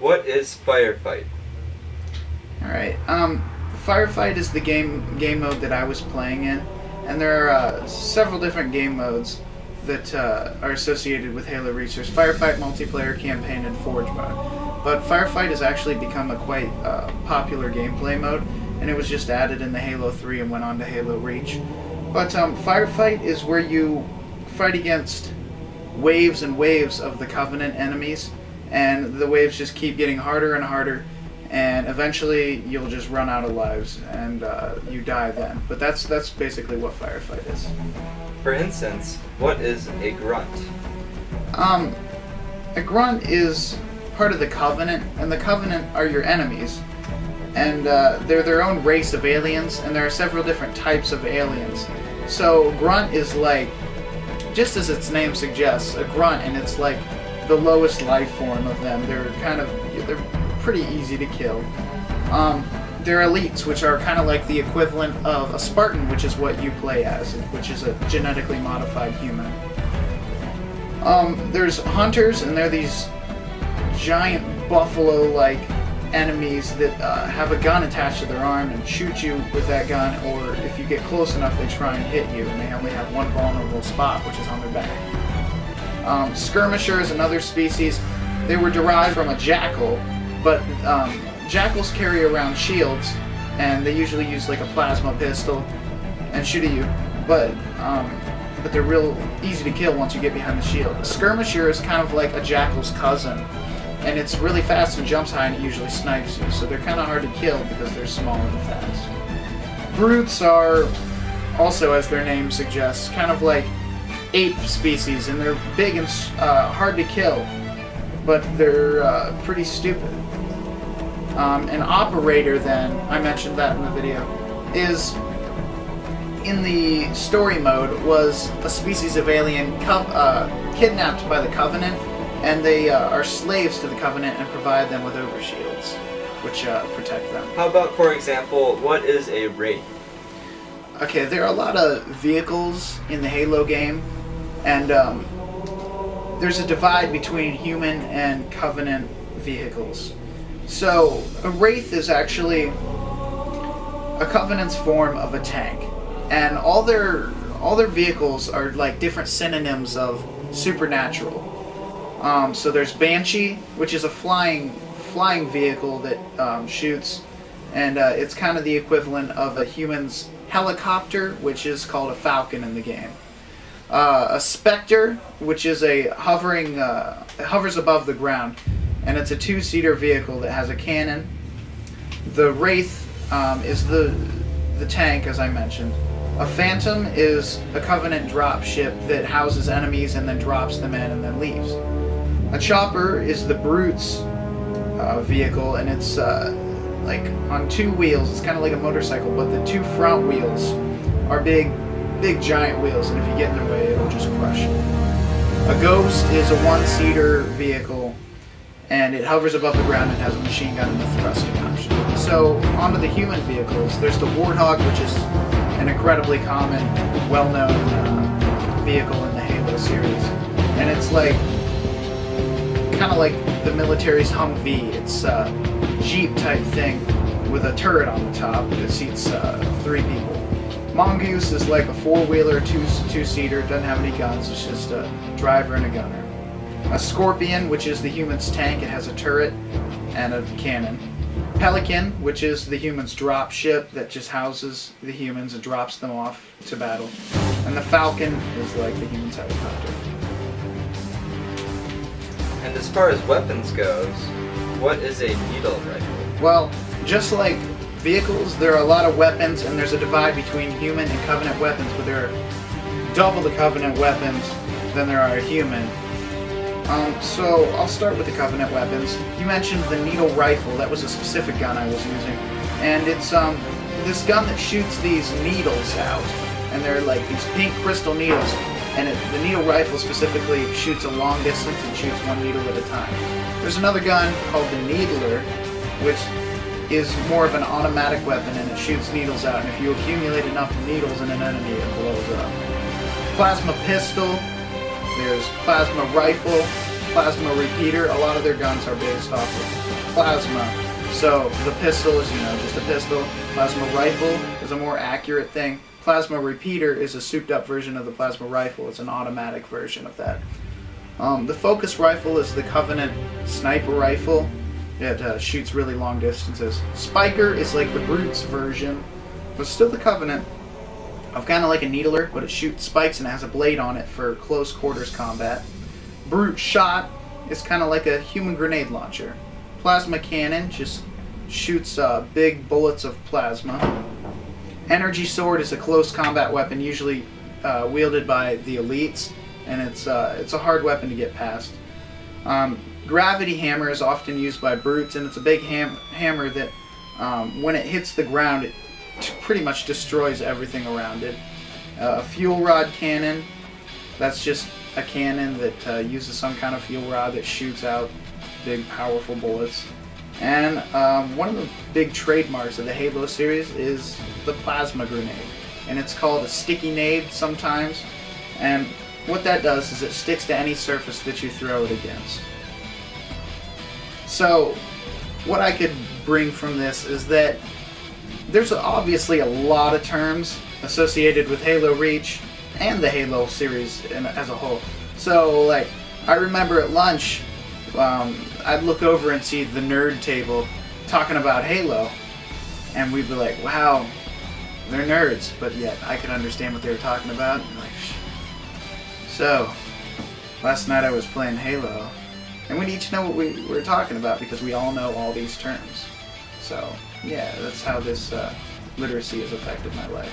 What is Firefight? Alright, Firefight is the game mode that I was playing in, and there are several different game modes that are associated with Halo Reach. There's Firefight, Multiplayer, Campaign, and Forge mode. But Firefight has actually become a quite popular gameplay mode, and it was just added in the Halo 3 and went on to Halo Reach. But Firefight is where you fight against waves and waves of the Covenant enemies, and the waves just keep getting harder and harder, and eventually you'll just run out of lives and you die then. But that's basically what Firefight is. For instance, what is a grunt? A grunt is part of the Covenant, and the Covenant are your enemies. And they're their own race of aliens, and there are several different types of aliens. So grunt is like, just as its name suggests, a grunt, and it's like the lowest life form of them. They're pretty easy to kill. They're elites, which are kind of like the equivalent of a Spartan, which is what you play as, which is a genetically modified human. There's hunters, and they're these giant buffalo-like enemies that have a gun attached to their arm and shoot you with that gun, or if you get close enough, they try and hit you, and they only have one vulnerable spot, which is on their back. Skirmisher is another species. They were derived from a jackal, but jackals carry around shields, and they usually use like a plasma pistol and shoot at you, but they're real easy to kill once you get behind the shield. A skirmisher is kind of like a jackal's cousin, and it's really fast and jumps high, and it usually snipes you, so they're kind of hard to kill because they're small and fast. Brutes are also, as their name suggests, kind of like ape species, and they're big and hard to kill, but they're pretty stupid. An operator, then, I mentioned that in the video, is, in the story mode, was a species of alien kidnapped by the Covenant, and they are slaves to the Covenant and provide them with overshields, which protect them. How about, for example, what is a wraith? Okay, there are a lot of vehicles in the Halo game, and there's a divide between human and Covenant vehicles. So, a Wraith is actually a Covenant's form of a tank, and all their vehicles are like different synonyms of supernatural. So there's Banshee, which is a flying vehicle that shoots, and it's kind of the equivalent of a human's helicopter, which is called a Falcon in the game. A Spectre, which is it hovers above the ground, and it's a two-seater vehicle that has a cannon. The Wraith is the tank, as I mentioned. A Phantom is a Covenant drop ship that houses enemies and then drops them in and then leaves. A Chopper is the Brute's vehicle, and it's like on two wheels. It's kind of like a motorcycle, but the two front wheels are big giant wheels, and if you get in their way, it'll just crush you. A Ghost is a one-seater vehicle, and it hovers above the ground and has a machine gun and a thrusting option. So, onto the human vehicles. There's the Warthog, which is an incredibly common, well-known vehicle in the Halo series. And it's like, kind of like the military's Humvee. It's a Jeep-type thing with a turret on the top that seats 3 people. Mongoose is like a 4-wheeler, two-seater, doesn't have any guns, it's just a driver and a gunner. A Scorpion, which is the human's tank, it has a turret and a cannon. Pelican, which is the human's drop ship that just houses the humans and drops them off to battle. And the Falcon is like the human's helicopter. And as far as weapons goes, what is a needle rifle? Well, just like vehicles, there are a lot of weapons, and there's a divide between human and Covenant weapons, but there are double the Covenant weapons than there are human. So I'll start with the Covenant weapons. You mentioned the needle rifle. That was a specific gun I was using, and it's this gun that shoots these needles out, and they're like these pink crystal needles, and the needle rifle specifically shoots a long distance and shoots one needle at a time. There's another gun called the Needler, which is more of an automatic weapon, and it shoots needles out, and if you accumulate enough needles in an enemy, it blows up. Plasma pistol, there's plasma rifle, plasma repeater. A lot of their guns are based off of plasma. So the pistol is, just a pistol. Plasma rifle is a more accurate thing. Plasma repeater is a souped up version of the plasma rifle. It's an automatic version of that. The focus rifle is the Covenant sniper rifle. It shoots really long distances. Spiker is like the Brute's version, but still the Covenant, of kind of like a needler, but it shoots spikes and has a blade on it for close quarters combat. Brute shot is kind of like a human grenade launcher. Plasma cannon just shoots big bullets of plasma. Energy sword is a close combat weapon, usually wielded by the elites, and it's a hard weapon to get past. Gravity hammer is often used by brutes, and it's a big hammer that when it hits the ground, it pretty much destroys everything around it. A fuel rod cannon, that's just a cannon that uses some kind of fuel rod that shoots out big powerful bullets. And one of the big trademarks of the Halo series is the plasma grenade, and it's called a sticky nade sometimes, and what that does is it sticks to any surface that you throw it against. So what I could bring from this is that there's obviously a lot of terms associated with Halo Reach and the Halo series as a whole. So like, I remember at lunch, I'd look over and see the nerd table talking about Halo, and we'd be like, wow, they're nerds, but yet I could understand what they were talking about. And like, so, last night I was playing Halo, and we'd each know what we were talking about because we all know all these terms. So, yeah, that's how this literacy has affected my life.